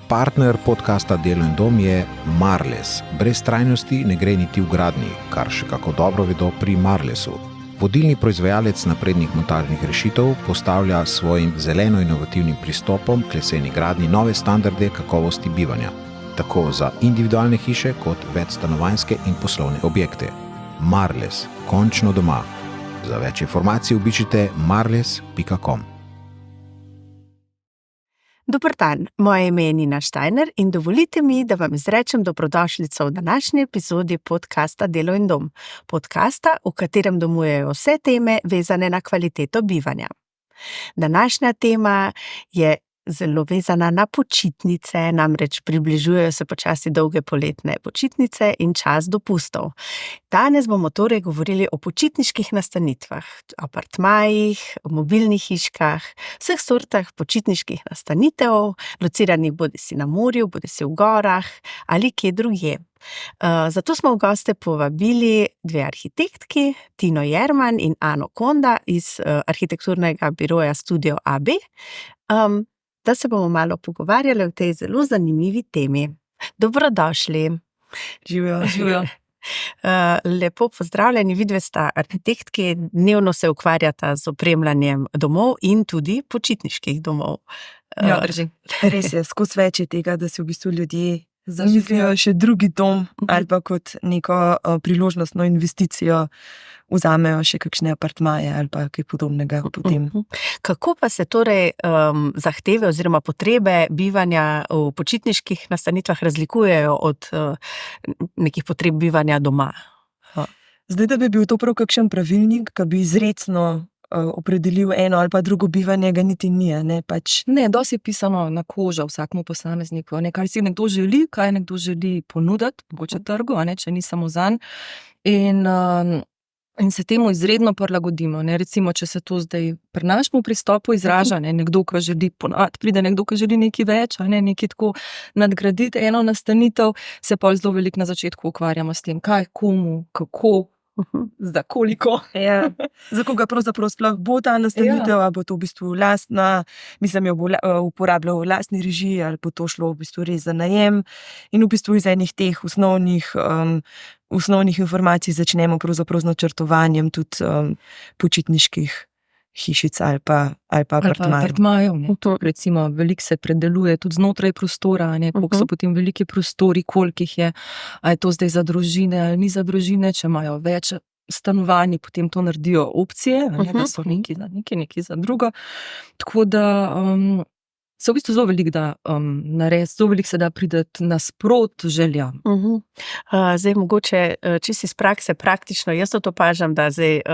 Partner podcasta Delo in dom je Marles. Brez trajnosti ne gre niti v gradnji, kar še kako dobro vedo pri Marlesu. Vodilni proizvajalec naprednih montažnih rešitev postavlja s svojim zeleno-inovativnim pristopom k leseni gradnji nove standarde kakovosti bivanja, tako za individualne hiše kot večstanovanjske in poslovne objekte. Marles, končno doma. Za več informacij obiščite marles.com. Dober dan, moje ime je Nina Štajner in dovolite mi, da vam izrečem dobrodošlico v današnji epizodi podcasta Delo in dom. Podcasta, v katerem domujejo vse teme vezane na kvaliteto bivanja. Današnja tema je zelo vezana na počitnice, namreč približujejo se počasi dolge poletne počitnice in čas dopustov. Danes bomo torej govorili o počitniških nastanitvah, apartmajih, mobilnih hiškah, vseh sortah počitniških nastanitev, lociranih bodisi na morju, bodisi v gorah ali kje drugje. Zato smo v goste povabili dve arhitektki, Tino Jerman in Ano Konda iz arhitekturnega biroja Studio AB, da se bomo malo pogovarjali o tej zelo zanimivi temi. Dobrodošli. Živijo. Lepo pozdravljeni, vidve sta arhitektki, dnevno se ukvarjata z opremljanjem domov in tudi počitniških domov. Ja, drži. Res je, skozi več je tega, da si v bistvu ljudje zaželijo še drugi dom ali pa kot neko priložnostno investicijo vzamejo še kakšne apartmaje ali pa kaj podobnega potem. Kako pa se torej zahteve oziroma potrebe bivanja v počitniških nastanitvah razlikujejo od nekih potreb bivanja doma? Zdaj, da bi bil to prav kakšen pravilnik, ki bi izrecno opredelil eno ali pa drugo bivanje, ga niti ni, ne, pač. Ne, dosti je pisano na kožo vsakmu posamezniku, ne, kaj si nekdo želi, kaj nekdo želi ponuditi, mogoče trgu, ne, če ni samo zanj. In se temu izredno prilagodimo, ne, recimo, če se to zdaj pri našemu pristopu izraža, ne, nekdo, ki želi ponuditi, pride nekdo, ki želi nekaj več, ne, nekaj tako nadgraditi eno nastanitev, se pa zelo veliko na začetku ukvarjamo s tem, kaj, komu, kako, za koliko. Ja. Za koga pravzaprav sploh bo ta nastanitev, ali bo to v bistvu lastna, jo bo uporabljal v lastni režiji, ali bo to šlo v bistvu res za najem. In v bistvu iz enih teh osnovnih informacij začnemo pravzaprav z načrtovanjem tudi počitniških hišic ali pa apartmajev. Recimo, veliko se predeluje tudi znotraj prostora, ne, koliko so potem veliki prostori, koliko jih je, a je to zdaj za družine ali ni za družine, če imajo več stanovanj, potem to naredijo opcije, ne, da so neki za neki za drugo. Tako da se v bistvu zelo veliko da narediti, zelo veliko se da priti nasprot željam. Zdaj mogoče čisto iz prakse praktično, jaz to opažam, da zdaj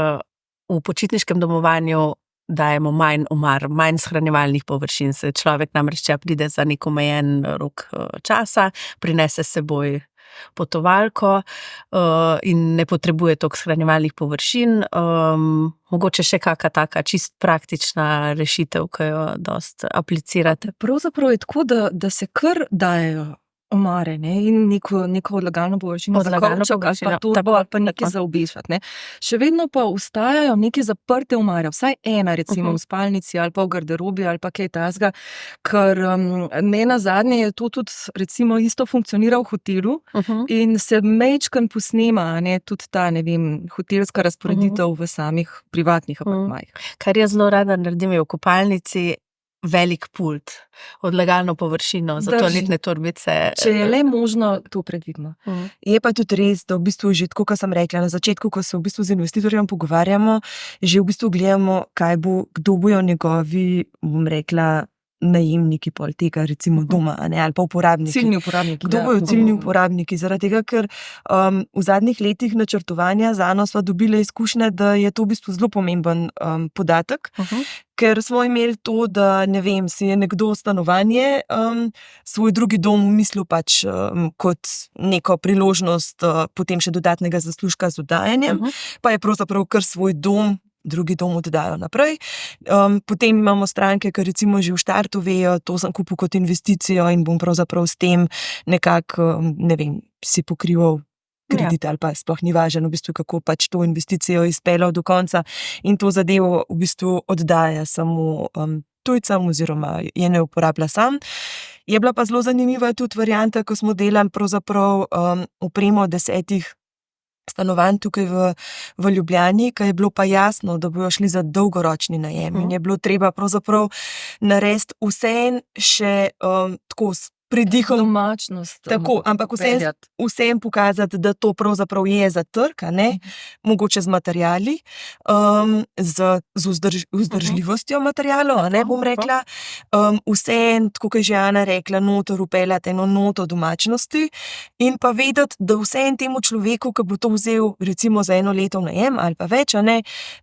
v počitniškem domovanju dajemo manj omar, manj shranjevalnih površin. Se človek namreč, če pride za nek omejen rok časa, prinese s seboj potovalko in ne potrebuje toliko shranjevalnih površin. Mogoče še kakšna taka čist praktična rešitev, ki jo dosti aplicirate. Pravzaprav je tako, da se kar dajejo omare, ne, in neko odlagalno površino za kovček, ali pa torbo, ali pa nekaj za obešati, ne. Še vedno pa ostajajo neke zaprte omare, vsaj ena recimo v spalnici, ali pa v garderobi, ali pa kaj takega, ker nenazadnje je to tudi recimo isto funkcionira v hotelu in se majčkeno posnema, ne, tudi ta, ne vem, hotelska razporeditev v samih privatnih apartmajih. Kar jaz zelo rada naredim je v kopalnici velik pult, odlagalno površino za toaletne torbice. Če je le možno, to predvidno. Je pa tudi res, da v bistvu že tako, kot sem rekla, na začetku, ko se v bistvu z investitorjem pogovarjamo, že v bistvu gledamo, kdo bojo njegovi, bom rekla, najemniki pol tega, recimo doma, ne, ali pa uporabniki. Ciljni uporabniki. Kdo bojo ciljni uporabniki? Zaradi tega, ker v zadnjih letih načrtovanja z Ano sva dobila izkušnje, da je to v bistvu zelo pomemben podatek, ker smo imeli to, da, ne vem, si je nekdo stanovanje, svoj drugi dom mislil pač kot neko priložnost potem še dodatnega zaslužka z oddajanjem, pa je pravzaprav kar svoj dom, drugi dom oddajo naprej. Potem imamo stranke, ki recimo že v štartu vejo, to sem kupil kot investicijo in bom pravzaprav s tem nekako, ne vem, si pokrival kredit ali pa sploh ni važno, v bistvu, kako pač to investicijo izpeljal do konca in to zadevo v bistvu oddaja samo tujcem oziroma je ne uporablja sam. Je bila pa zelo zanimiva tudi varianta, ko smo delali pravzaprav opremo 10 stanovanj tukaj v Ljubljani, ki je bilo pa jasno, da bojo šli za dolgoročni najem. In je bilo treba pravzaprav narediti vse še tako s pridihom. Domačnost. Tako, ampak vsem pokazati, da to pravzaprav je za trg, mogoče z materiali, z vzdržljivostjo materialov, bom rekla. Vsem, tako kot je že Ana rekla, noter upeljati eno noto domačnosti in pa vedeti, da vsem temu človeku, ki bo to vzel recimo za 1 leto v najem ali pa več,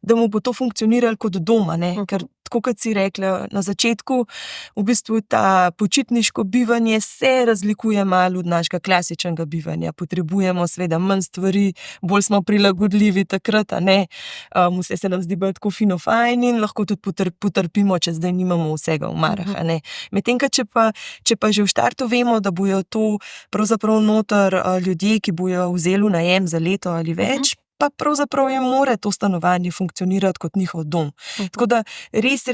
da mu bo to funkcioniralo kot doma, ker tako kot si rekla na začetku, v bistvu ta počitniško bivanje se razlikuje malo od našega klasičnega bivanja. Potrebujemo seveda manj stvari, bolj smo prilagodljivi takrat, vse se nam zdi bolj tako fino fajn in lahko tudi potrpimo, če zdaj nimamo vsega v marah, Medtem, če pa že v štartu vemo, da bojo to pravzaprav noter ljudje, ki bojo vzeli v najem za leto ali več, pa pravzaprav je more to stanovanje funkcionirati kot njihov dom. Tako da res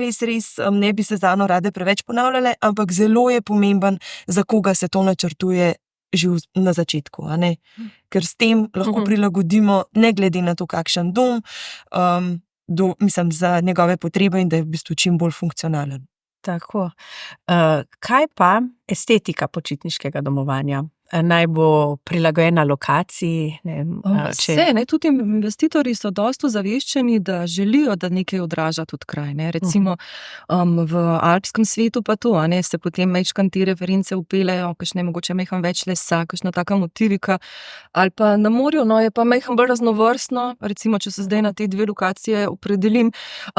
ne bi se zano rade preveč ponavljale, ampak zelo je pomemben, za koga se to načrtuje že na začetku, Ker s tem lahko prilagodimo, ne glede na to, kakšen dom, za njegove potrebe in da je v bistvu čim bolj funkcionalen. Tako. Kaj pa estetika počitniškega domovanja? Naj bo prilagojena lokaciji? Tudi investitorji so dosti ozaveščeni, da želijo, da nekaj odraža tudi kraj. Recimo v alpskem svetu pa to, se potem majčkeno te reference upeljejo, kakšne mogoče majhen več lesa, kakšna taka motivika, ali pa na morju, je pa majhen bolj raznovrstno, recimo, če se zdaj na te 2 lokacije opredelim,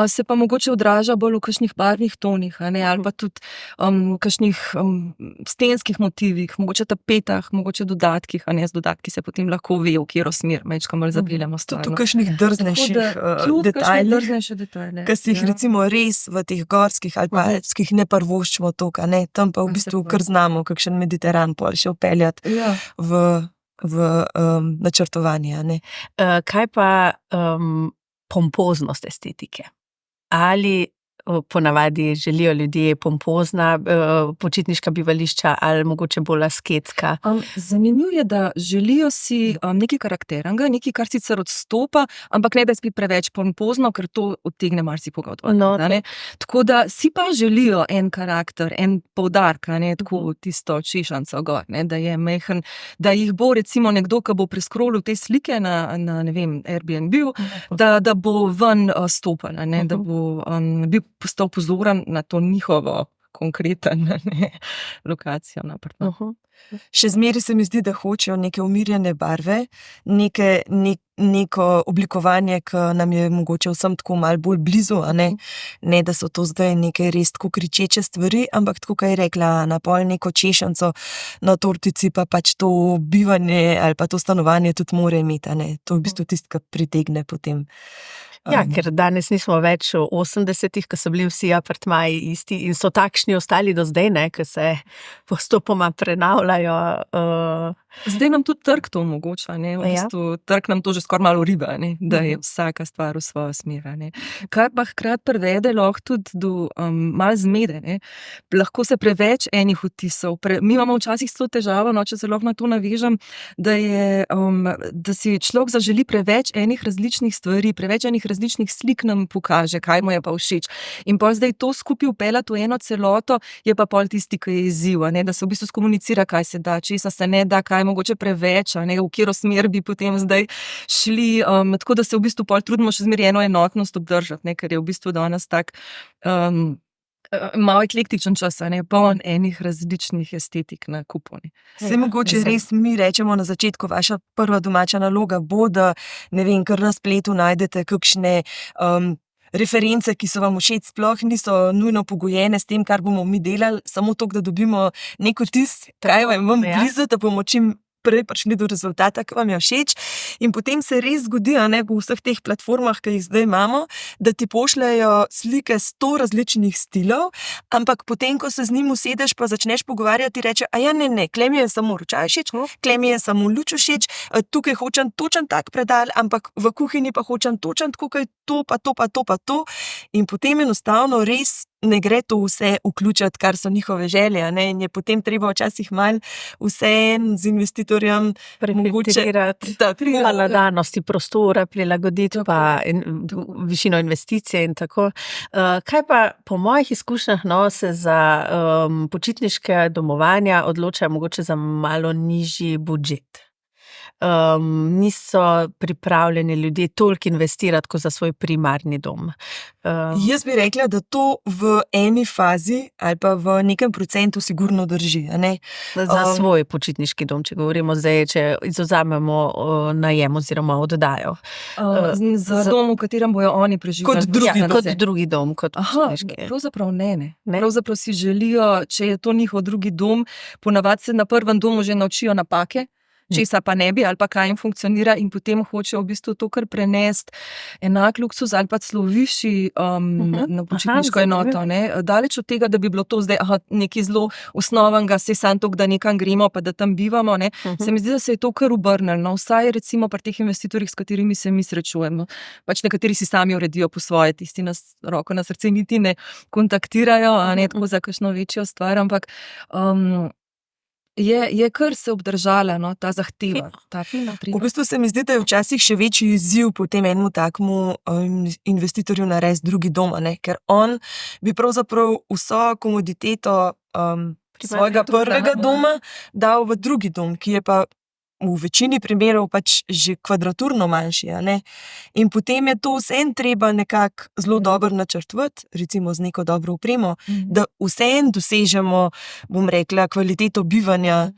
se pa mogoče odraža bolj v kakšnih barvnih tonih, ali pa tudi kakšnih stenskih motivih, mogoče tapetah, mogoče dodatkih, z dodatki se potem lahko ve, v katero smer majčkeno bolj zapeljemo stvar. Tudi v kakšnih drznejših detajlih, ki si jih recimo res v teh gorskih ali pa alpskih ne prvoščimo toliko, tam pa v bistvu kar znamo kakšen Mediteran pol še vpeljati v načrtovanje. Kaj pa pompoznost estetike? Ali ponavadi želijo ljudje pompozna počitniška bivališča ali mogoče bolj asketska? Zanimivo je, da želijo si nekaj karakternega, nekaj, kar sicer odstopa, ampak ne da je spet preveč pompozno, ker to odtegne marsikoga od vas. Tako da si pa želijo en karakter, en poudarek, tako tisto češanco gor, da je majhen, da jih bo recimo nekdo, ki bo preskrolil te slike na ne vem, Airbnb, da bo ven stopal, da bo bil postal pozoren na to njihovo konkreten lokacijo. Še zmeraj se mi zdi, da hočejo neke umirjene barve, neko oblikovanje, ki nam je mogoče vsem tako malo bolj blizu, ne da so to zdaj neke res tako kričeče stvari, ampak tako, kaj je rekla Ana, pol neko češanco na tortici, pa pač to bivanje ali pa to stanovanje tudi mora imeti, To je v bistvu tisto, kar pritegne potem. Ja, ker danes nismo več v 80-ih, ko so bili vsi apartmaji isti in so takšni ostali do zdaj, ko se postopoma prenavljajo. Zdaj nam tudi trg to omogoča, v bistvu trg nam to že skoraj malo riba, da je vsaka stvar v svojo smer. Kar pa hkrati privede lahko tudi do malo zmede. Lahko se preveč enih vtisov. Mi imamo včasih zelo težavo, če se lahko na to navežem, da si človek zaželi preveč enih različnih stvari, preveč enih različnih slik nam pokaže, kaj mu je pa všeč. In pol zdaj to skupaj vpeljati v eno celoto, je pa pol tisti, ki je izziv, da se v bistvu skomunicira, kaj se da, česa se ne da, kaj mogoče preveč, v katero smer bi potem zdaj šli, tako da se v bistvu pol trudimo še zmeraj eno enotnost obdržati, ker je v bistvu danes tak malo eklektičen čas, poln enih različnih estetik na kupu. Se mogoče res mi rečemo na začetku, vaša prva domača naloga bo, da ne vem, kar na spletu najdete kakšne reference, ki so vam všeč, sploh niso nujno pogojene s tem, kar bomo mi delali, samo to, da dobimo neko vtis, kaj vam blizu, da bomo čim prej prišli do rezultata, ki vam je všeč. In potem se res zgodi, po vseh teh platformah, ki jih zdaj imamo, da ti pošljajo slike 100 različnih stilov, ampak potem, ko se z njim usedeš, pa začneš pogovarjati, reče, ne, klej mi je samo ročaj všeč, klej mi je samo luč všeč, tukaj hočem točen tak predal, ampak v kuhinji pa hočem točen tako, kaj to, pa to, pa to, pa to. In potem enostavno res ne gre to vse vključiti, kar so njihove želje, ne? In je potem treba včasih malo vseeno z investitorjem prefiltrirati, malo danosti prostora, prilagoditi pa višino investicije in tako. Kaj pa po mojih izkušnjah se za počitniške domovanja odločajo mogoče za malo nižji budžet? Niso pripravljeni ljudje toliko investirati kot za svoj primarni dom. Jaz bi rekla, da to v eni fazi ali pa v nekem procentu sigurno drži. Ne? Za svoj počitniški dom, če govorimo zdaj, če izvzamemo najem oziroma oddajo. Za dom, v katerem bojo oni preživeli. Kot drugi dom. Pravzaprav ne. Pravzaprav si želijo, če je to njihov drugi dom, ponavadi se na prvem domu že naučijo napake, česa pa ne bi, ali pa kaj jim funkcionira in potem hočejo v bistvu to kar prenesti enak luksuz ali pa celo višji na počitniško enoto. Daleč od tega, da bi bilo to zdaj nekaj zelo osnovnega, se sam tok, da nekam gremo pa da tam bivamo. Se mi zdi, da se je to kar obrnilo. Vsaj recimo pri teh investitorjih, s katerimi se mi srečujemo. Pač nekateri si sami uredijo po svoje, tisti nas roko na srce niti ne kontaktirajo, tako za kakšno večjo stvar, ampak je kar se obdržala ta zahteva. V bistvu se mi zdi, da je včasih še večji izziv potem enemu takmu investitorju narediti drugi dom, ker on bi pravzaprav vso komoditeto svojega prvega doma dal v drugi dom, ki je pa v večini primerov pač že kvadraturno manjši. In potem je to vseeno treba nekako zelo dobro načrtovati, recimo z neko dobro opremo, da vseeno dosežemo, bom rekla, kvaliteto bivanja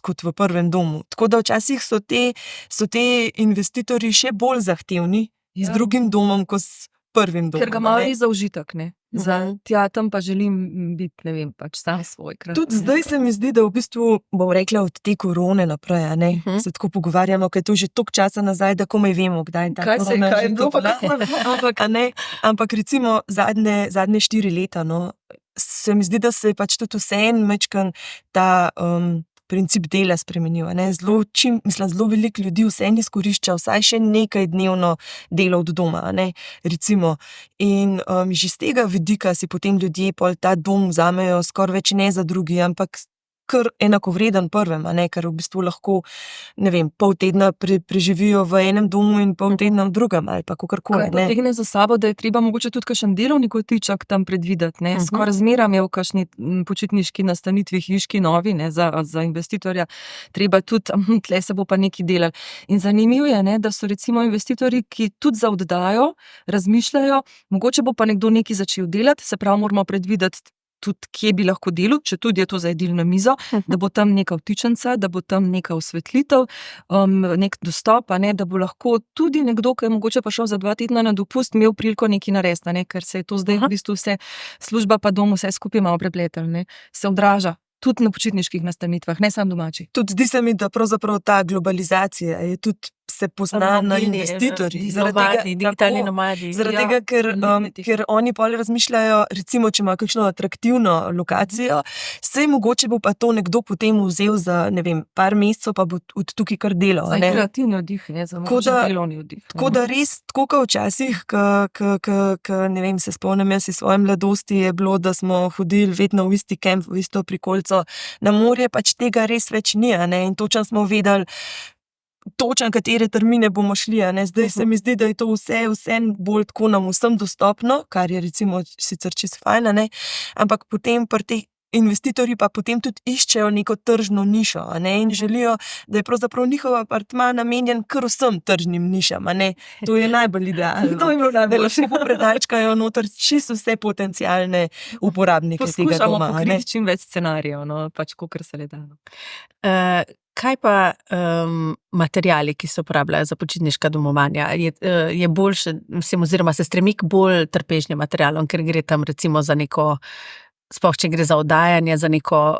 kot v prvem domu. Tako da včasih so te investitorji še bolj zahtevni z drugim domom kot s prvim domom. Ker ga malo za užitek, Za tja tam pa želim biti, ne vem, pač sam svoj. Tudi zdaj se mi zdi, da v bistvu, bom rekla, od te korone naprej, se tako pogovarjamo, ker je to že toliko časa nazaj, da komaj vemo, kdaj ta korona že bila. Ampak recimo zadnje 4 leta, se mi zdi, da se je pač tudi vseeno mečkan ta princip dela spremenil. Zelo veliko ljudi vseeno izkorišča vsaj še nekaj dnevno delo od doma, recimo. In že z tega vidika si potem ljudje pol ta dom vzamejo skoraj več ne za drugi, ampak kar enakovreden prvem, ker v bistvu lahko, ne vem, pol tedna preživijo v enem domu in pol tedna v drugem, ali pa kakorkoli. Kar potegne za sabo, da je treba mogoče tudi kakšen delovni kotiček tam predvideti. Skoraj zmeram je v kakšni počitniški nastanitvi hiški novi, za investitorja. Treba tudi, tle se bo pa nekaj delali. In zanimivo je, da so recimo investitorji, ki tudi za oddajo razmišljajo, mogoče bo pa nekdo nekaj začel delati, se pravi, moramo predvideti tudi, kje bi lahko delal, če tudi je to za jedilno mizo, da bo tam neka vtičnica, da bo tam neka osvetlitev, nek dostop, da bo lahko tudi nekdo, ki je mogoče pa šel za 2 tedna na dopust, imel priliko nekaj narediti, ker se je to zdaj v bistvu vse služba pa dom vse skupaj malo prepletel, se odraža. Tudi na počitniških nastanitvah, ne samo domači. Tudi zdi se mi, da pravzaprav ta globalizacija je tudi se pozna na investitorjih. Digitalni nomadi. Zaradi tega, ker oni pol razmišljajo, recimo, če ima kakšno atraktivno lokacijo, saj mogoče bo pa to nekdo potem vzel za, ne vem, par mesecev, pa bo od tukaj kar delal. Za kreativni oddih, za mogoče delovni oddih. Tako da res, tako kot včasih, ne vem, se spomnim, jaz iz svoje mladosti je bilo, da smo hodili vedno v isti kemp, v isto prikolico na morje, pač tega res več ni, in točno smo vedeli, katere termine bomo šli. Zdaj se mi zdi, da je to vse bolj tako nam vsem dostopno, kar je recimo sicer čisto fajn, ampak potem pri teh investitorji pa potem tudi iščejo neko tržno nišo, in želijo, da je pravzaprav njihov apartma namenjen kar vsem tržnim nišam, To je najbolj idealno. To je bilo najbolj. Da lahko predalčkajo noter čisto vse potencialne uporabnike tega doma. Poskušamo pokriti čim več scenarijev, pač kakor se le da. Kaj pa materiali, ki se uporabljajo za počitniška domovanja? Je boljše, oziroma se stremi k bolj trpežnim materialom, ker gre tam recimo za neko, sploh če gre za oddajanje, za neko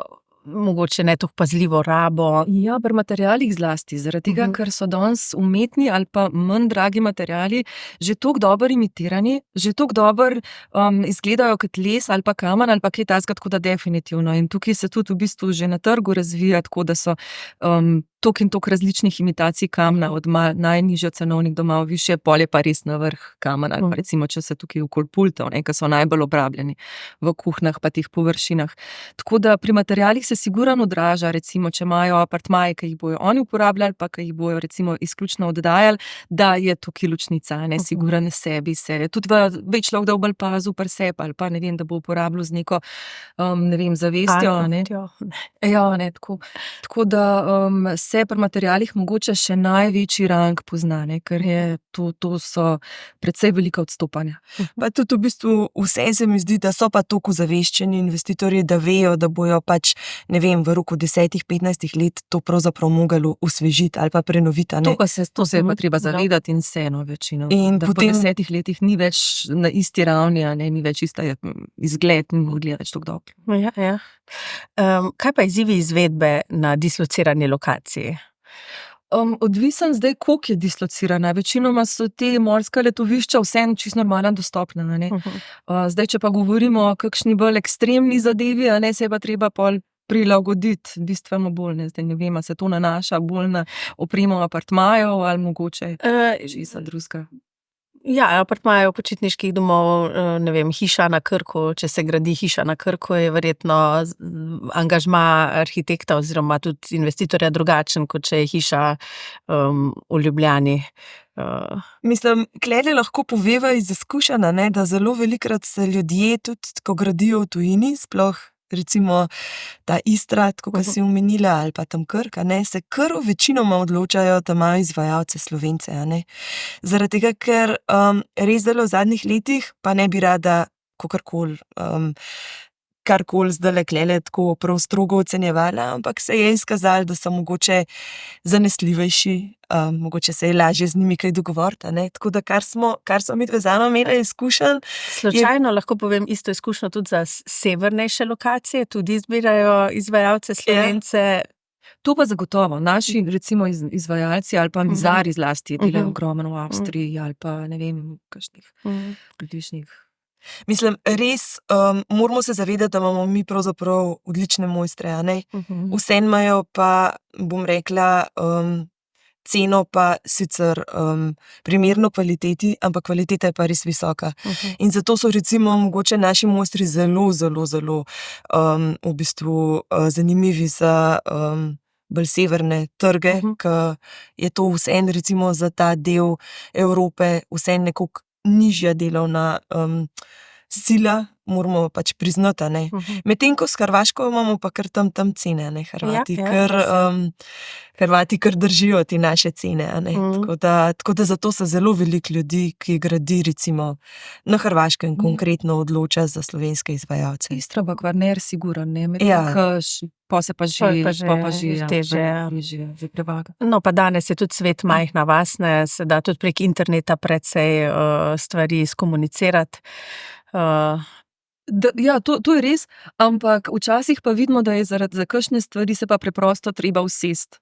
mogoče ne tako pazljivo rabo. Ja, pri materialih zlasti, zaradi tega, ker so danes umetni ali pa manj dragi materiali že toliko dobro imitirani, že toliko dobro izgledajo kot les ali pa kamen ali pa kaj takega, tako da definitivno. In tukaj se tudi v bistvu že na trgu razvija, tako da so toliko in toliko različnih imitacij kamna, od najnižjo cenovnih do malo višje, pol je pa res na vrh kamen, ali pa recimo, če se tukaj okoli pultov, ki so najbolj obrabljeni v kuhnah pa teh površinah. Tako da pri materialih se sigurno odraža, recimo, če imajo apartmaje, ki jih bojo oni uporabljali, pa ki jih bojo recimo izključno oddajali, da je tukaj lučnica, sigurno sebi se. Tudi več lahko da bolj pazu pri sebi, ali pa ne vem, da bo uporabljal z neko, ne vem, zavestjo. Ja, tako da se pri materialih mogoče še največji rang pozna, ker je to so precej velika odstopanja. Pa tudi v bistvu vse se mi zdi, da so pa toliko zaveščeni investitorji, da vejo, da bojo pač, ne vem, v roku 10-15 let to pravzaprav mogli osvežiti ali pa prenoviti. To se je pa treba zavedati in vseeno večino. In da potem po 10 letih ni več na isti ravni, ni več ista izgled, ni gleda več tako dobro. Ja. Kaj pa izzivi izvedbe na dislocirani lokaciji? Odvisen zdaj, koliko je dislocirana. Večinoma so te morska letovišča vseeno čisto normalno dostopna. Zdaj, če pa govorimo o kakšni bolj ekstremni zadevi, se je pa treba pol prilagoditi bistveno bolj. Zdaj ne vem, se to nanaša bolj na opremo apartmajev ali mogoče že za drugega. Ja, apartmajev, počitniških domov, ne vem, hiša na Krku, če se gradi hiša na Krku, je verjetno angažma arhitekta oziroma tudi investitorja drugačen, kot če je hiša v Ljubljani. Mislim, klele lahko poveva iz izkušenj, da zelo velikokrat se ljudje tudi, ko gradijo v tujini, sploh recimo ta Istra, tako kot si omenila, ali pa tam Krk, se kar večinoma odločajo, da imajo izvajalce Slovence. Zaradi tega, ker res zelo v zadnjih letih, pa ne bi rada karkoli zdaj klele tako prav strogo ocenjevala, ampak se je izkazalo, da so mogoče zanesljivejši, mogoče se je lažje z njimi kaj dogovoriti. Tako da kar smo mi vezano imeli izkušenj. Slučajno lahko povem isto izkušnjo tudi za severnejše lokacije, tudi izbirajo izvajalce Slovence. To pa zagotovo. Naši recimo izvajalci ali pa mizari zlasti delajo ogromno v Avstriji ali pa ne vem, kakšnih bližnjih. Mislim, res moramo se zavedati, da imamo mi pravzaprav odlične mojstre. Vseeno imajo pa, bom rekla, ceno pa sicer primerno kvaliteti, ampak kvaliteta je pa res visoka. In zato so recimo mogoče naši mojstri zelo, zelo, zelo v bistvu zanimivi za bolj severne trge, ker je to vseeno recimo za ta del Evrope vseeno nekako nižja delovna sila, moramo pač priznati. Medtem ko s Hrvaško imamo pa kar tam cene, Hrvati kar držijo ti naše cene. Tako da zato se zelo veliko ljudi, ki gradi recimo na Hrvaškem konkretno odloča za slovenske izvajalce. Istra pa Kvarner sigurno, pa se pa že teže prevaga. No, pa danes je tudi svet majhna vas, se da tudi prek interneta precej stvari skomunicirati. Ja, to je res, ampak včasih pa vidimo, da je za kakšne stvari se pa preprosto treba usesti.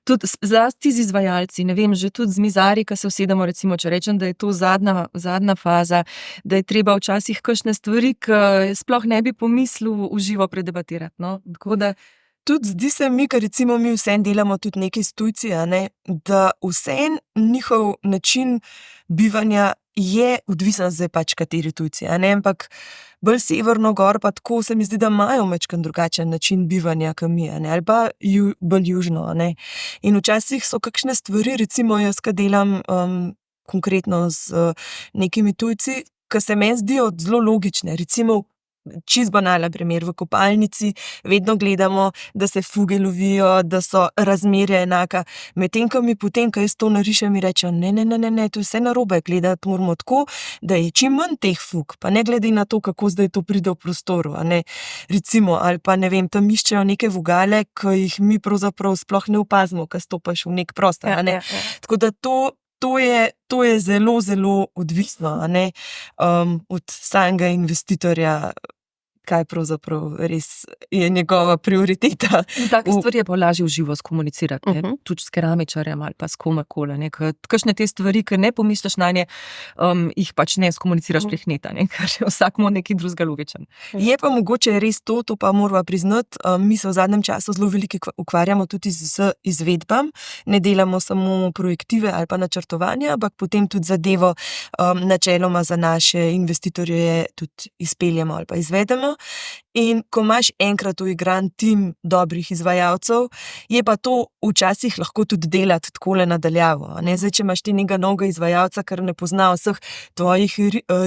Tudi zlasti z izvajalci, ne vem, že tudi z mizarji, ko se usedemo, recimo, če rečem, da je to zadnja faza, da je treba včasih kakšne stvari, ki sploh ne bi pomislil v živo predebatirati. Tako da tudi zdi se mi, ker recimo mi vseeno delamo tudi nekaj s tujci, da vseeno njihov način bivanja je odvisen zdaj pač kateri tujci, ampak bolj severno gor pa tako se mi zdi, da imajo majčkeno drugačen način bivanja, kot mi, ali pa bolj južno. In včasih so kakšne stvari, recimo jaz, ki delam konkretno z nekimi tujci, ki se meni zdijo zelo logične, recimo čisto banalen primer, v kopalnici vedno gledamo, da se fuge lovijo, da so razmerja enaka. Medtem, ko mi potem, ko jaz to narišem, mi rečejo, ne, to je vse narobe, gledati moramo tako, da je čim manj teh fug, pa ne glede na to, kako zdaj to pride v prostoru. Recimo, ali pa ne vem, tam iščejo neke vogale, ki jih mi pravzaprav sploh ne opazimo, ko stopaš v nek prostor. Tako da to je zelo, zelo odvisno od samega investitorja, kaj pravzaprav res je njegova prioriteta. Take stvari je pa lažje v živo skomunicirati, tudi s keramičarjem ali pa s komerkoli. Kakšne te stvari, ki ne pomisliš nanje, jih pač ne skomuniciraš prek neta, ker je vsak mu nekaj drugega logičen. Je pa mogoče res to pa morava priznati, mi se v zadnjem času zelo veliko ukvarjamo tudi z izvedbam, ne delamo samo projektive ali pa načrtovanja, ampak potem tudi zadevo načeloma za naše investitorje tudi izpeljemo ali pa izvedemo. In ko imaš enkrat uigran tim dobrih izvajalcev, je pa to včasih lahko tudi delati takole nadaljavo. Zdaj, če imaš ti nekega novega izvajalca, ker ne pozna vseh tvojih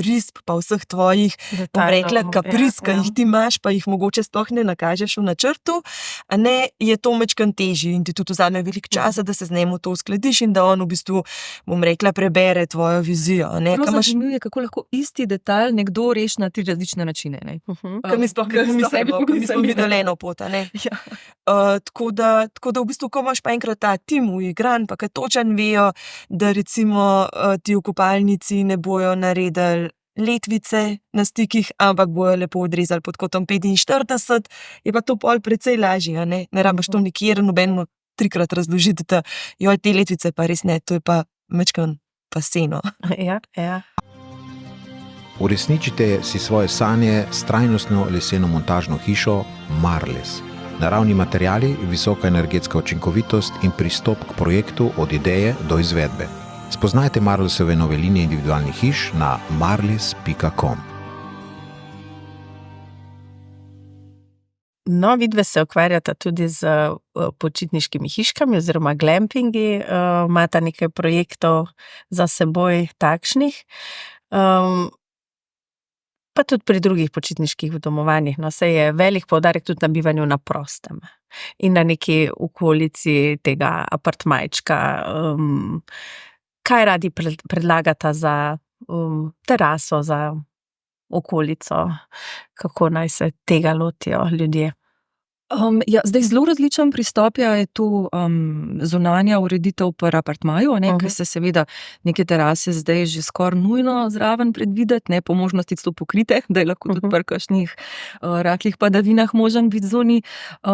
risb, pa vseh tvojih, kapric, ki jih ti imaš, pa jih mogoče sploh ne nakažeš v načrtu, je to majčkeno težje in ti tudi vzame veliko časa, da se z njim to uskladiš in da on v bistvu, prebere tvojo vizijo. Zanimivo je, kako lahko isti detajl nekdo reši na 3 različne načine. Mi smo videli eno pot. Tako da v bistvu, ko imaš pa enkrat ta tim uigran, pa kaj točen vejo, da recimo ti v kopalnici ne bojo naredili letvice na stikih, ampak bojo lepo odrezali pod kotom 45, je pa to pol precej lažje. Ne rabiš to nikjer nobenemu 3-krat razložiti, da te letvice pa res ne, to je pa majčkeno paseno. Ja. Uresničite si svoje sanje s trajnostno leseno montažno hišo Marles. Naravni materiali, visoka energetska učinkovitost in pristop k projektu od ideje do izvedbe. Spoznajte Marlesove nove linije individualnih hiš na marles.com. No, vidve se ukvarjata tudi z počitniškimi hiškami oziroma glampingi, imata nekaj projektov za seboj takšnih. Pa tudi pri drugih počitniških domovanjih. Saj je velik poudarek tudi na bivanju na prostem in na neki okolici tega apartmajčka. Kaj radi predlagata za teraso, za okolico, kako naj se tega lotijo ljudje? Zdaj zelo različen pristop je tu zunanja ureditev pri apartmaju, ker se seveda neke terase zdaj že skoraj nujno zraven predvideti, po možnosti celo pokrite, da je lahko tudi pri kakšnih rahlih padavinah možen biti zunaj.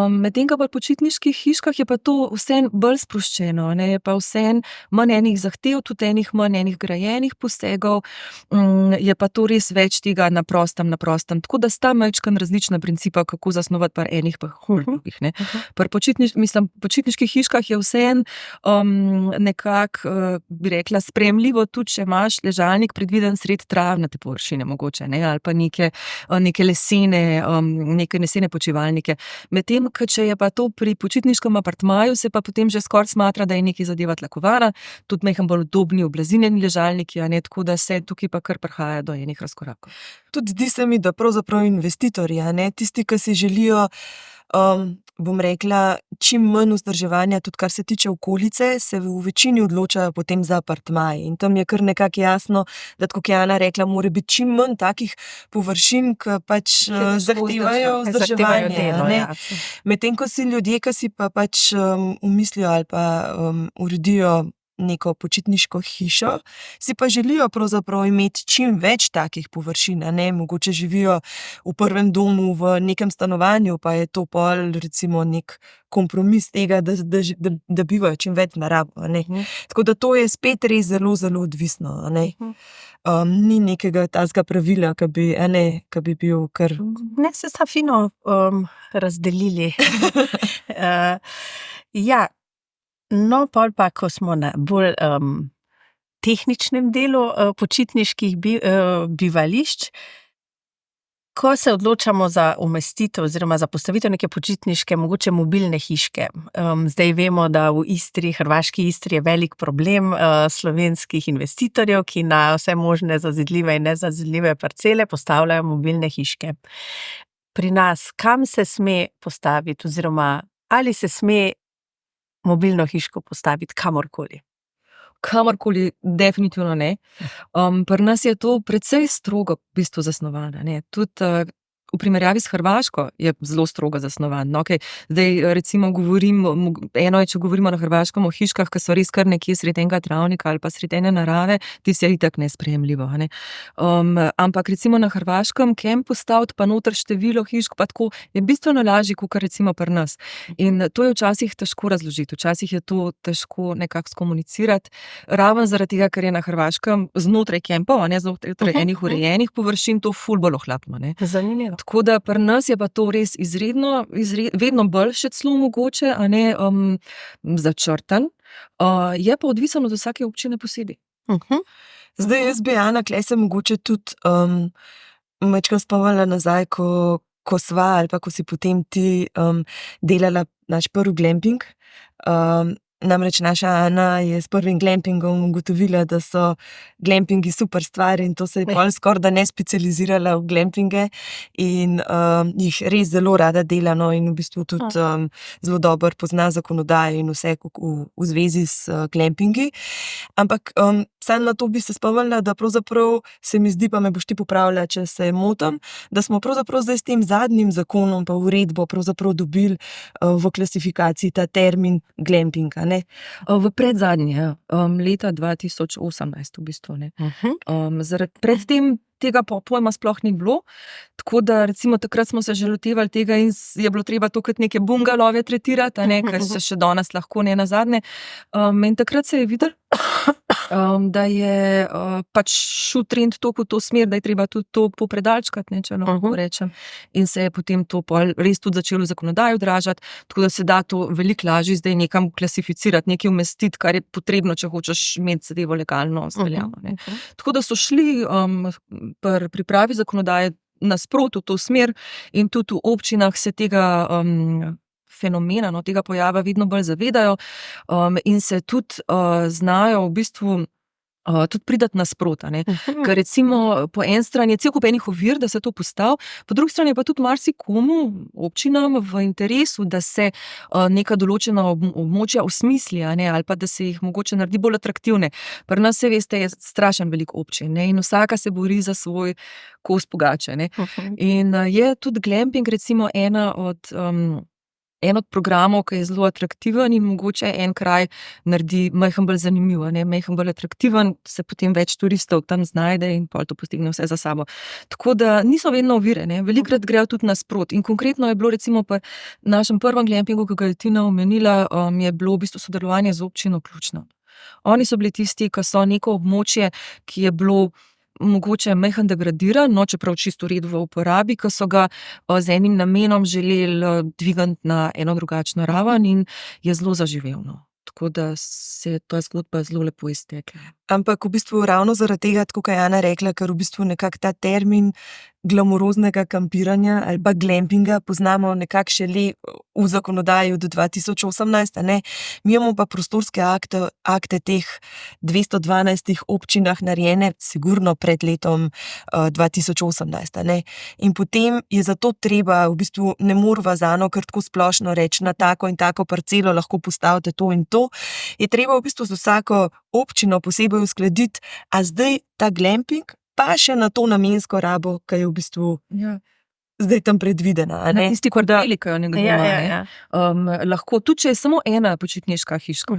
Medtem pa pri počitniških hiškah je pa to vseeno bolj sproščeno, je pa vseeno manj enih zahtev, tudi manj enih grajenih posegov, je pa to res več tega na prostem. Tako da sta majčkeno različna principa, kako zasnovati pri enih pa drugih. Pri počitniških hiškah je vseeno nekako, bi rekla, sprejemljivo, tudi če imaš ležalnik predviden sred travnate površine mogoče, ali pa neke lesene počivalnike. Medtem, če je pa to pri počitniškem apartmaju, se pa potem že skoraj smatra, da je nekaj zadeva tlakovana, tudi majhen bolj udobni oblazinjeni ležalniki, tako da se tukaj pa kar prihaja do enih razkorakov. Tudi zdi se mi, da pravzaprav investitorji, tisti, ki si želijo, bom rekla, čim manj vzdrževanja, tudi kar se tiče okolice, se v večini odločajo potem za apartmaje. In tam je kar nekako jasno, da, kot je Ana rekla, mora biti čim manj takih površin, ki pač zahtevajo vzdrževanje. Medtem ko si ljudje, ki si pa pač umislijo ali pa uredijo neko počitniško hišo, si pa želijo pravzaprav imeti čim več takih površin, mogoče živijo v prvem domu v nekem stanovanju, pa je to pol recimo nek kompromis tega, da bivajo čim več narabo. Tako da to je spet res zelo, zelo odvisno. Ni nekega tazga pravila, ki bi bil kar... Ne, se sta fino razdelili. Ja, no, pol pa, ko smo na bolj tehničnem delu počitniških bivališč, ko se odločamo za umestitev oziroma za postavitev neke počitniške, mogoče mobilne hiške. Zdaj vemo, da v Istri, hrvaški Istri, je velik problem slovenskih investitorjev, ki na vse možne zazidljive in nezazidljive parcele postavljajo mobilne hiške. Pri nas, kam se sme postaviti oziroma ali se sme mobilno hiško postaviti kamorkoli? Kamorkoli definitivno ne. Pri nas je to precej strogo v bistvu zasnovano. Tudi v primerjavi s Hrvaško je zelo strogo zasnovan. No, okay. Zdaj recimo eno je, če govorimo na Hrvaškem o hiškah, ki so res kar nekje sredi enega travnika ali pa sredi ene narave, ti se je itak nesprejemljivo. Ne? Ampak recimo na Hrvaškem kamp postaviti pa noter število hišk pa tako je bistveno lažje, kot recimo pri nas. In to je včasih težko razložiti, včasih je to težko nekako skomunicirati, raven zaradi tega, ker je na Hrvaškem znotraj kampov, ne znotraj enih urejenih površin, to ful bolj ohlapno. Zanimivo. Tako da pri nas je pa to res izredno, vedno bolj še celo mogoče, a ne začrtan. Je pa odvisno od vsake občine posebej. Zdaj jaz bi, Ana, klej se mogoče tudi majčkeno spomnila nazaj, ko sva ali pa ko si potem ti delala naš prvi glamping. Namreč naša Ana je s prvim glampingom ugotovila, da so glampingi super stvar in to se je pol skoraj da ne specializirala v glampinge in jih res zelo rada dela, no, in v bistvu tudi zelo dobro pozna zakonodajo in vse v zvezi s glampingi. Ampak samo na to bi se spomnila, da pravzaprav se mi zdi, pa me boš ti popravila, če se motim, da smo pravzaprav zdaj s tem zadnjim zakonom pa uredbo pravzaprav dobili v klasifikaciji ta termin glampinga, ne? V predzadnje, leta 2018 v bistvu. Predtem tega pojma sploh ni bilo, tako da recimo takrat smo se že lotevali tega in je bilo treba to kot neke bungalove tretirati, a ne, kar se še danes lahko ne nazadnje. In takrat se je videlo, da je pač šel trend toliko v to smer, da je treba tudi to popredalčkati, ne, če lahko rečem. In se je potem to res tudi začelo v zakonodajo odražati, tako da se da to veliko lažje zdaj nekam klasificirati, nekaj umestiti, kar je potrebno, če hočeš imeti zadevo legalno speljano. Tako da so šli pri pripravi zakonodaje nasproti v to smer in tudi v občinah se tega fenomena, no, tega pojava vedno bolj zavedajo in se tudi znajo v bistvu tudi pridati nasproti. Ker recimo po eni strani je cel kup enih ovir, da se to postavi, po drugi strani je pa tudi marsikomu občinam v interesu, da se neka določena območja osmisli, ali pa da se jih mogoče naredi bolj atraktivne. Pri nas se veste, je strašen veliko občin, ne? In vsaka se bori za svoj kos pogače. In je tudi glamping recimo en od programov, ki je zelo atraktiven in mogoče en kraj naredi majhen bolj zanimiv, majhen bolj atraktiven, se potem več turistov tam znajde in pol to postigne vse za sabo. Tako da niso vedno ovire, velikrat grejo tudi nasproti. In konkretno je bilo recimo pri našem prvem glampingu, ki ga je Tina omenila, je bilo v bistvu sodelovanje z občino ključno. Oni so bili tisti, ki so neko območje, ki je bilo mogoče majhen degradiran, no, čeprav čisto v redu v uporabi, ki so ga z enim namenom želeli dvigati na eno drugačno raven in je zelo zaživelo. Tako da se je ta zgodba zelo lepo iztekla. Ampak v bistvu ravno zaradi tega, tako kot je Ana rekla, ker v bistvu nekako ta termin glamuroznega kampiranja ali pa glampinga poznamo nekako šele v zakonodaji od 2018, ne? Mi imamo pa prostorske akte teh 212 občinah narejene sigurno pred letom 2018, ne? In potem je zato treba, v bistvu ne morava z Ano kar tako splošno reči, na tako in tako parcelo lahko postavite to in to, je treba v bistvu z vsako občino posebej uskladiti, a zdaj ta glamping pa še na to namensko rabo, ki je v bistvu zdaj tam predvidena. Na tisti kvartali, ki jo nekdo ima. Lahko, tudi če je samo ena počitniška hiška,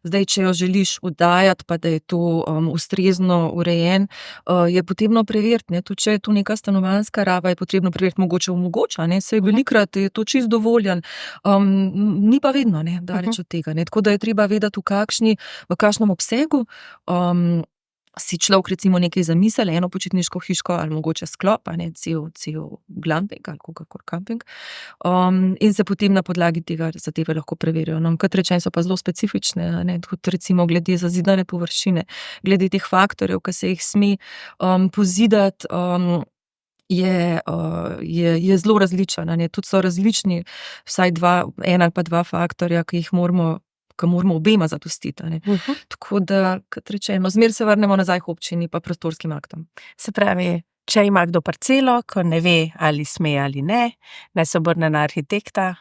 zdaj, če jo želiš oddajati, pa da je to ustrezno urejen, je potrebno preveriti, tudi če je to neka stanovanjska raba, je potrebno preveriti mogoče, saj velikrat je to čisto dovoljen, ni pa vedno, daleč od tega, tako da je treba vedeti, v kakšnem obsegu si človek recimo nekaj zamisel, eno počitniško hiško ali mogoče sklop, cel glamping ali kakor kamping, in se potem na podlagi tega zadeve lahko preverijo. Kot rečeno, so pa zelo specifične, kot recimo glede zazidane površine, glede teh faktorjev, ki se jih sme pozidati, je zelo različen, tudi so različni, vsaj en ali pa dva faktorja, ki moramo obema zadostiti. Tako da, kot rečeno, zmer se vrnemo nazaj k občini pa prostorskim aktom. Se pravi, če ima kdo parcelo, ko ne ve, ali sme ali ne, naj se obrne na arhitekta.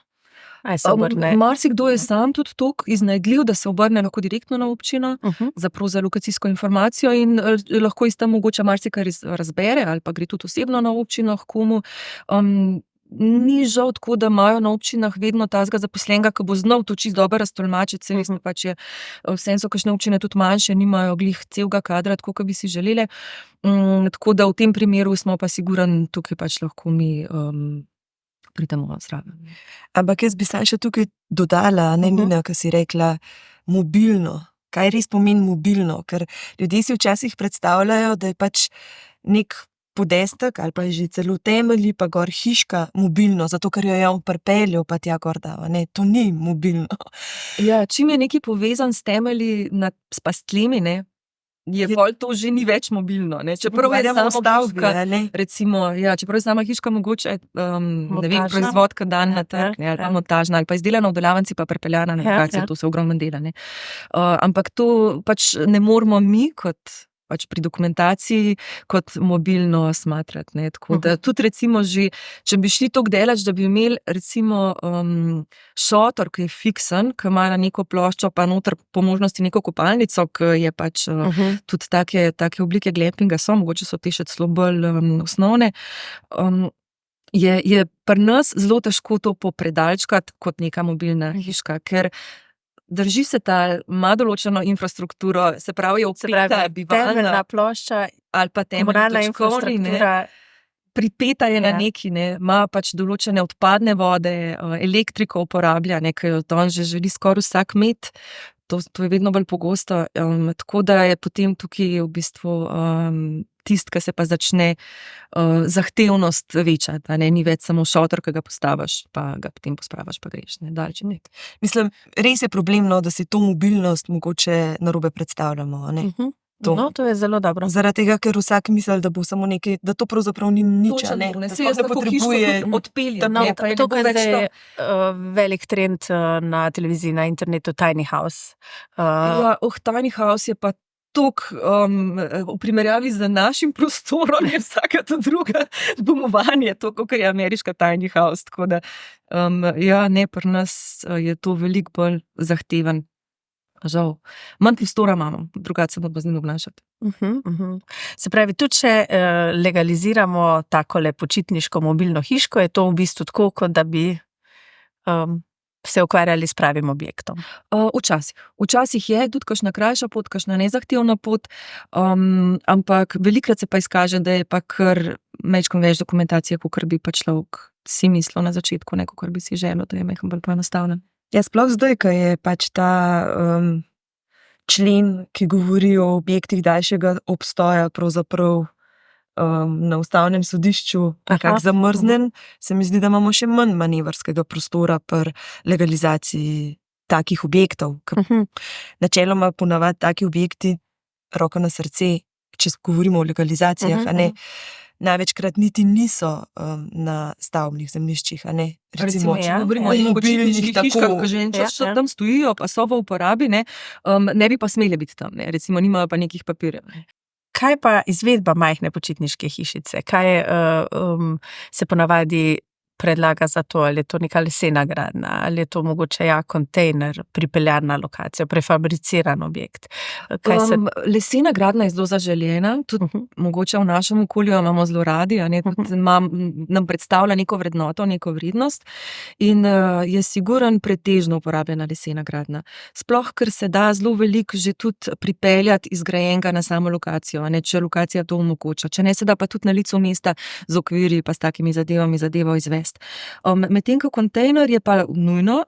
Aj se obrne. Marsikdo je sam tudi toliko iznajdljiv, da se obrne lahko direktno na občino, zaprosi za lokacijsko informacijo in lahko iz tam mogoče marsikaj razbere ali pa gre tudi osebno na občino k komu. Ni žal tako, da imajo na občinah vedno tazga zaposlenega, ki bo znal to čisto dobro raztolmačiti, se veste, pač je, vsem so kakšne občine tudi manjše, nimajo glih celega kadra, tako kot bi si želeli. Tako da v tem primeru smo pa sigurni, tukaj pač lahko mi pridemo zraven. Ampak jaz bi se še tukaj dodala, Nina, ki si rekla mobilno. Kaj res pomeni mobilno? Ker ljudje si včasih predstavljajo, da je pač nek podestek ali pa že celo temelji, pa gor hiška mobilno, zato ker jo je on pripeljal pa tja gor dava. Ne, to ni mobilno. Ja, čim je nekaj povezan s temelji pa s tlemi, ne, je to že ni več mobilno. Ne. Čeprav je sama stavka, recimo, ja, čeprav je sama hiška mogoče, ne vem, proizvod, ki dan na trg, ali pa montažna, ali pa izdelana v delavnici, pa prepeljana na lokacijo, to se ogromno dela. Ne. Ampak to pač ne moramo mi kot pač pri dokumentaciji kot mobilno smatrati. Ne. Tako da tudi recimo že, če bi šli toliko delač, da bi imeli recimo šotor, ki je fiksen, ki ima na neko ploščo, pa noter po možnosti neko kopalnico, ki je pač tudi take oblike glampinga so, mogoče so te še celo bolj osnovne, je pri nas zelo težko to popredalčkati kot neka mobilna hiška, ker drži se ta, ima določeno infrastrukturo, se pravi, je opeta, bivalna plošča ali pa temeljna infrastruktura, pripeta je na neki, ne, ima pač določene odpadne vode, elektriko uporablja, nekaj od on že želi skoraj vsak met, to je vedno bolj pogosto, tako da je potem tukaj v bistvu tist, ki se pa začne zahtevnost večati, ni več samo šotor, ki ga postaviš, pa ga potem pospravaš, pa greš, ne, daleč nek. Mislim, res je problemno, da si to mobilnost mogoče narobe predstavljamo, ne? To je zelo dobro. Zaradi tega, ker vsak misli, da bo samo nekaj, da to pravzaprav ni nič, ne? Se jaz lahko hiško odpeljati. To je zdaj velik trend na televiziji, na internetu, Tiny House. Tiny House je pa v primerjavi z našim prostorom je vsaka ta druga domovanje, to, kot je ameriška tiny house, tako da pri nas je to veliko bolj zahteven. Žal. Manj prostora imamo, drugače se moramo z njim obnašati. Se pravi, tudi če legaliziramo takole počitniško mobilno hiško, je to v bistvu tako, kot da bi se ukvarjali s pravim objektom. Včasih je tudi kakšna krajša pot, kakšna nezahtevna pot, ampak velikrat se pa izkaže, da je pa kar mečkom več dokumentacije, kakor bi pa človek si mislil na začetku, kakor bi si želel, da je mečkom bolj poenostavljen. Ja, sploh zdaj, ko je pač ta člen, ki govori o objektih daljšega obstoja, pravzaprav na ustavnem sodišču nekako zamrznen, se mi zdi, da imamo še manj manevrskega prostora pri legalizaciji takih objektov. Načeloma ponavadi taki objekti, roko na srce, če govorimo o legalizacijah, največkrat niti niso na stavbnih zemljiščih, Recimo, če govorimo o mobilnih hiškah, ki že tam stojijo, pa so v uporabi, ne bi pa smeli biti tam, recimo nimajo pa nekih papirjev. Kaj pa izvedba majhne počitniške hišice? Kaj se ponavadi predlaga za to? Ali je to neka lesena gradnja? Ali je to mogoče kontejner, pripeljan na lokacijo, prefabriciran objekt? Lesena gradnja je zelo zaželjena, tudi mogoče v našem okolju imamo zelo radi, nam predstavlja neko vrednoto, neko vrednost in je siguren pretežno uporabljena lesena gradnja. Sploh, ker se da zelo veliko že tudi pripeljati izgrajenega na samo lokacijo, če lokacija to omogoča. Če ne, se da pa tudi na licu mesta z okvirji pa s takimi zadevami zadevo izvesti. Medtem ko kontejner je pa nujno,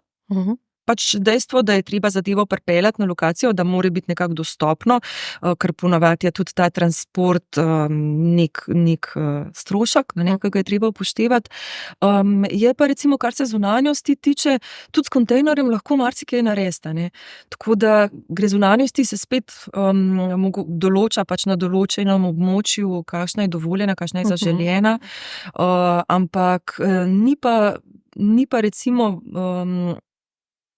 pač dejstvo, da je treba zadevo pripeljati na lokacijo, da mora biti nekako dostopno, ker ponavadi je tudi ta transport nek strošek, ki ga je treba upoštevati. Je pa recimo, kar se zunanjosti tiče, tudi s kontejnerjem lahko marsikaj narediti. Tako da gre zunanjosti se spet določa pač na določenem območju, kakšna je dovoljena, kakšna je zaželjena, ampak ni pa recimo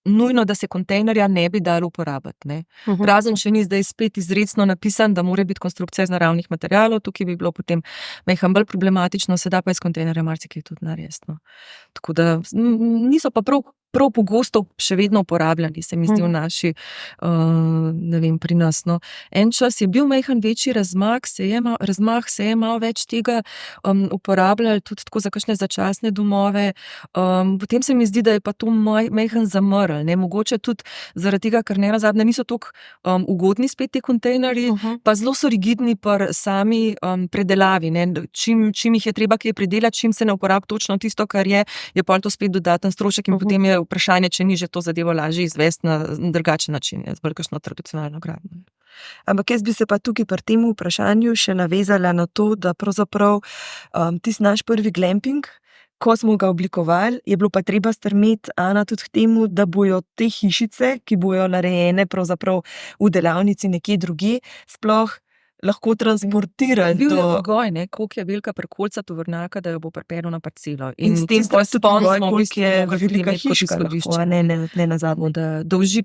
nujno, da se kontejnerja ne bi dalo uporabiti. Razen, če ni zdaj spet izrecno napisan, da mora biti konstrukcija iz naravnih materialov, tukaj bi bilo potem majhen bolj problematično, se da pa iz kontejnerja marsikaj tudi narediti. Tako da niso pa prav prav pogosto še vedno uporabljani, se mi zdi v naši, ne vem, pri nas. No. En čas je bil majhen večji razmah, se je malo več tega uporabljali, tudi tako za kakšne začasne domove. Potem se mi zdi, da je pa to majhen zamrl. Ne. Mogoče tudi zaradi tega, ker nenazadnje niso toliko ugodni spet ti kontejnerji, pa zelo so rigidni pri sami predelavi. Ne. Čim jih je treba kaj predelati, čim se ne uporabi točno tisto, kar je pol to spet dodaten strošek in potem je vprašanje, če ni že to zadevo lažje izvesti na drugačen način, bolj kakšno tradicionalno gradnjo. Ampak jaz bi se pa tukaj pri tem vprašanju še navezala na to, da pravzaprav tisti naš prvi glamping, ko smo ga oblikovali, je bilo pa treba strmeti, Ana, tudi k temu, da bojo te hišice, ki bojo narejene pravzaprav v delavnici nekje drugje, sploh lahko transportirali. Bil je pogoj, koliko je velika prekolca tovornjaka, da jo bo pripeljal na parcelo. In s tem pa tudi pogoj, koliko je velika hiška lahko, ne nazadnje.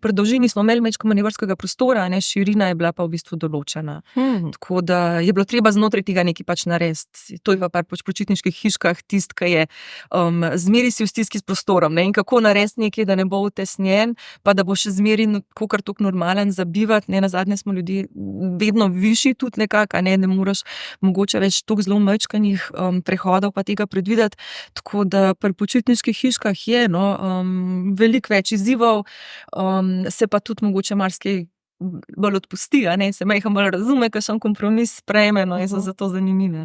Pri dolžini smo imeli več manevrskega prostora, širina je bila pa v bistvu določena. Tako da je bilo treba znotraj tega nekaj pač narediti. To je pa pač v počitniških hiškah tist, ki je zmeri si v stiski s prostorom. In kako narediti nekaj, da ne bo utesnjen, pa da bo še zmeri kakor tako normalen za bivati. Nazadnje smo ljudje vedno višji tudi nekako, ne moreš mogoče več toliko zelo majčkanih prehodov pa tega predvideti, tako da pri počitniških hiškah je veliko več izzivov, se pa tudi mogoče marsikaj bolj odpusti, se majhen bolj razume, kakšen kompromis sprejme, in so zato zanimive.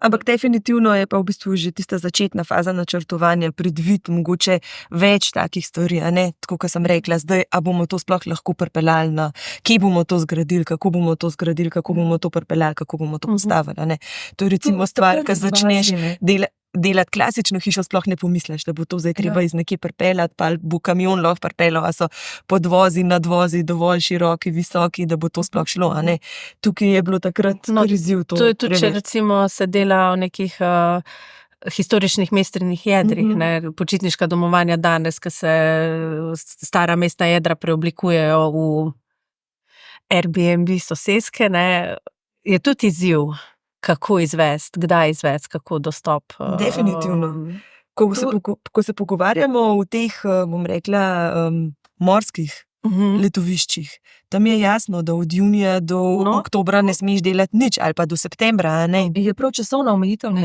Ampak definitivno je pa v bistvu že tista začetna faza načrtovanja predvideti mogoče več takih stvari, tako kot sem rekla, zdaj, a bomo to sploh lahko pripeljali na, kje bomo to zgradili, kako bomo to zgradili, kako bomo to pripeljali, kako bomo to postavili. To je recimo stvar, ki začneš delati klasično hišo, sploh ne pomisliš, da bo to zdaj treba iz nekje pripeljati, pa bo kamion lahko pripeljal, a so podvozi, nadvozi dovolj široki, visoki, da bo to sploh šlo. Tukaj je bilo takrat izziv to. To je tudi, če recimo se dela v nekih historičnih mestnih jedrih, počitniška domovanja danes, ki se stara mestna jedra preoblikujejo v Airbnb soseske, je tudi izziv. Kako izvesti, kdaj izvesti, kako dostop. Definitivno. Ko se pogovarjamo o teh, bom rekla, morskih letoviščih, tam je jasno, da od junija do oktobra ne smeš delati nič, ali pa do septembra, Je prav časovna omejitev,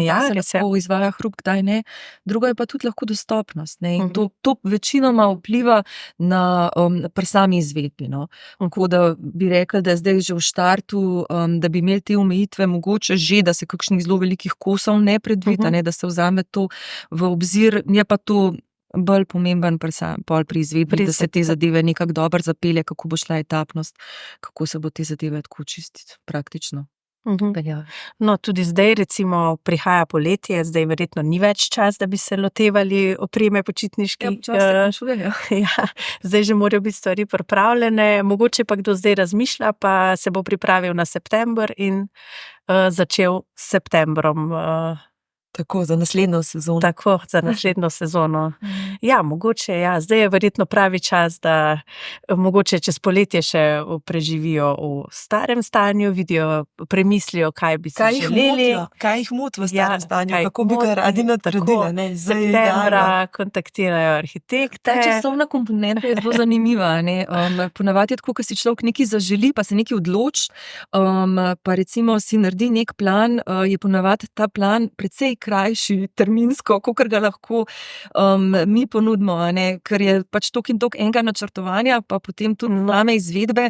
se lahko izvaja hrup, kdaj ne. Druga je pa tudi lahko dostopnost. In to večinoma vpliva na pri sami izvedbi. Tako da bi rekli, da je zdaj že v štartu, da bi imeli te omejitve, mogoče že, da se kakšnih zelo velikih kosov ne predvidi, da se vzame to v obzir, je pa to bolj pomemben pri izvedbi, da se te zadeve nekako dobro zapelje, kako bo šla etapnost, kako se bo te zadeve tako čistiti praktično. No, tudi zdaj recimo prihaja poletje, zdaj verjetno ni več čas, da bi se lotevali opreme počitniških. Zdaj že morajo biti stvari pripravljene, mogoče pa kdo zdaj razmišlja, pa se bo pripravil na september in začel s septembrom. Tako, za naslednjo sezono. Tako, za naslednjo sezono. Ja, mogoče, zdaj je verjetno pravi čas, da mogoče čez poletje še preživijo v starem stanju, vidijo, premislijo, kaj bi si želeli. Kaj jih moti v starem stanju, kako bi ga radi nadgradili. Septembra kontaktirajo arhitekte. Ta časovna komponenta je zelo zanimiva. Ponavadi je tako, ko si človek nekaj zaželi, pa se nekaj odloči, pa recimo si naredi nek plan, je ponavadi ta plan precej krajši terminsko, kakor ga lahko mi ponudimo, ker je pač toliko in toliko enega načrtovanja, pa potem tudi name izvedbe.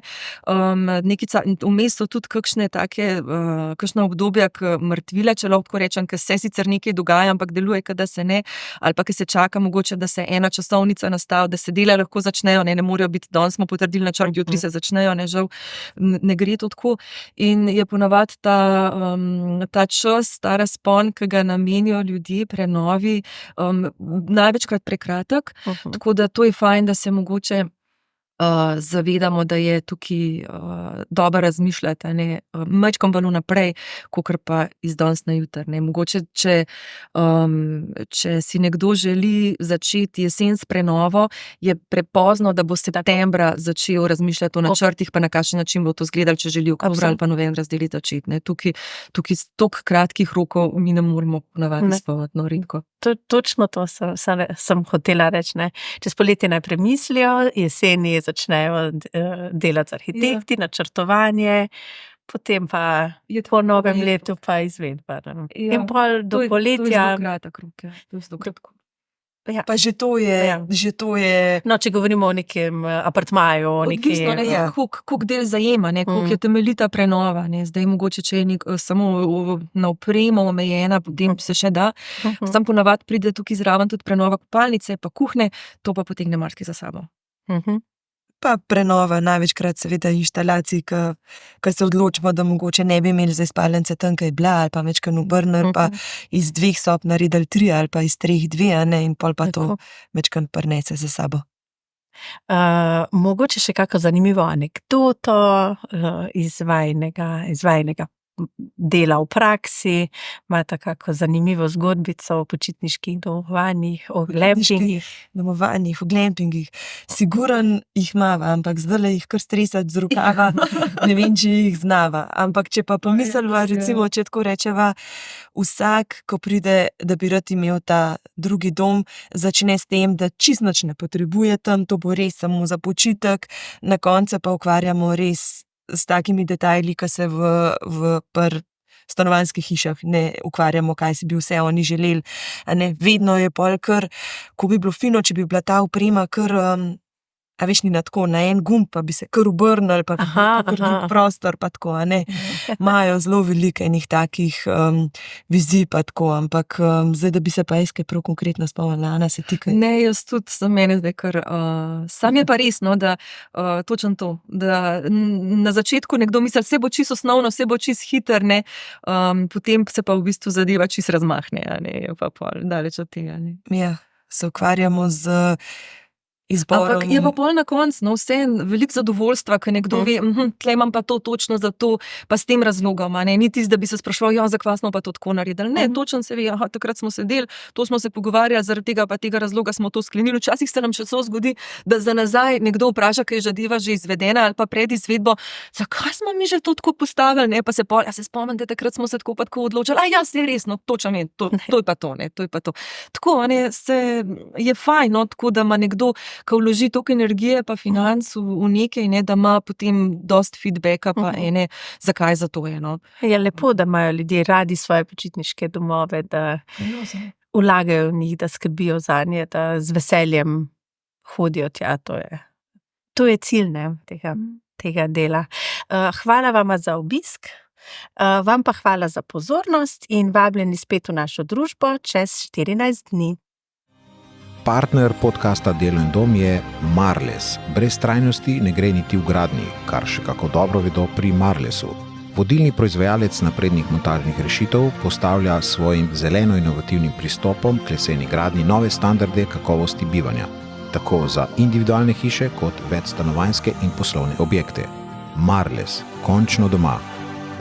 Vmes so tudi kakšna obdobja mrtvila, če lahko rečem, ker se sicer nekaj dogaja, ampak deluje, da se ne, ali pa ker se čaka mogoče, da se ena časovnica nastavi, da se dela lahko začnejo, ne morajo biti, danes smo potrdili načrt, jutri se začnejo, žal ne gre to tako. In je ponavadi ta čas, ta razpon, ki ga namenijo ljudje prenovi, največkrat prekratek, tako da to je fajn, da se mogoče zavedamo, da je tukaj dobro razmišljati, majčkam bolj naprej, kakor pa iz danes na jutri. Mogoče, če si nekdo želi začeti jesen s prenovo, je prepozno, da bo septembra začel razmišljati o načrtih, pa na kakšen način bo to izgledalo, če želi oktobra ali pa novembra zdeli začeti. Tukaj s toliko kratkih rokov mi ne moremo ponavadi spomniti, redko. Točno to sem hotela reči. Čez poletje naj premislijo, jeseni začnejo delati z arhitekti, načrtovanje, potem pa po novem letu pa izvedba. In pol do poletja. To je zelo kratek rok, to je zelo kratko. Ja. Pa že to je... No, če govorimo o nekem apartmaju, o neki... Koliko del zajema, koliko je temeljita prenova. Zdaj mogoče, če je samo na opremo omejena, potem se še da. Sam ponavadi pride tukaj zraven tudi prenova kopalnice, pa kuhne, to pa potegne marsikaj za sabo. Pa prenova, največkrat seveda inštalacij, ki se odločimo, da mogoče ne bi imeli za spalnice tam, kaj je bila, ali pa večkrat obrnili, pa iz 2 sob naredili 3, ali pa iz 3 2, in pol pa to večkrat prinese za sabo. Mogoče še kako zanimivo anekdoto iz vajnega dela v praksi, imate kako zanimivo zgodbico o počitniških domovanjih, o glampingih. O glampingih. Siguran jih imava, ampak zdaj jih kar stresati z rokava, ne vem, če jih znava. Ampak če pa pomisliva, recimo, če tako rečeva, vsak, ko pride, da bi rad imel ta drugi dom, začne s tem, da čisto nič ne potrebuje tam, to bo res samo za počitek, na koncu pa ukvarjamo res s takimi detajli, ki se v stanovanjskih hišah ne ukvarjamo, kaj si bi vse oni želeli. Vedno je pol kar, ko bi bilo fino, če bi bila ta oprema kar, a veš, ni na tako, na en gumb, pa bi se kar obrnili, pa kar prostor, pa tako, Imajo zelo veliko enih takih vizij, pa tako, ampak zdaj, da bi se pa kaj prav konkretno spomnila, Ana, se ti kaj? Ne, jaz tudi sem mene zdaj kar, sam je pa res, da točno to, da na začetku nekdo misli, vse bo čisto osnovno, vse bo čisto hiter, potem se pa v bistvu zadeva čisto razmahne, pa pol, daleč od tega, Ja, se ukvarjamo z izborom. Ampak je pa pol na koncu, vse veliko zadovoljstva, ker nekdo ve, tle imam pa to točno za to, pa s tem razlogom, ni tisto, da bi se spraševal, zakaj smo pa to tako naredili. Ne, točno se ve, takrat smo sedeli, to smo se pogovarjali, zaradi tega pa tega razloga smo to sklenili. Včasih se nam še so zgodi, da za nazaj nekdo vpraša, kaj je zadeva že izvedena ali pa pred izvedbo, zakaj smo mi že to tako postavili, pa se pol, se spomnite, takrat smo se tako pa tako odločili, se je resno, točno je, to je pa to, to je pa to. Tako, je fajn, tako da ima nekdo, ko vloži toliko energije pa financ v nekaj, da ima potem dost feedbacka pa zakaj za to je. Je lepo, da imajo ljudje radi svoje počitniške domove, da vlagajo v njih, da skrbijo zanje, da z veseljem hodijo tja, to je cilj tega dela. Hvala vama za obisk, vam pa hvala za pozornost in vabljeni spet v našo družbo čez 14 dni. Partner podcasta Delo in dom je Marles. Brez trajnosti ne gre niti v gradnji, kar še kako dobro vedo pri Marlesu. Vodilni proizvajalec naprednih montažnih rešitev postavlja s svojim zeleno-inovativnim pristopom k leseni gradnji nove standarde kakovosti bivanja, tako za individualne hiše kot večstanovanjske in poslovne objekte. Marles, končno doma.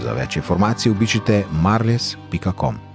Za več informacij obiščite marles.com.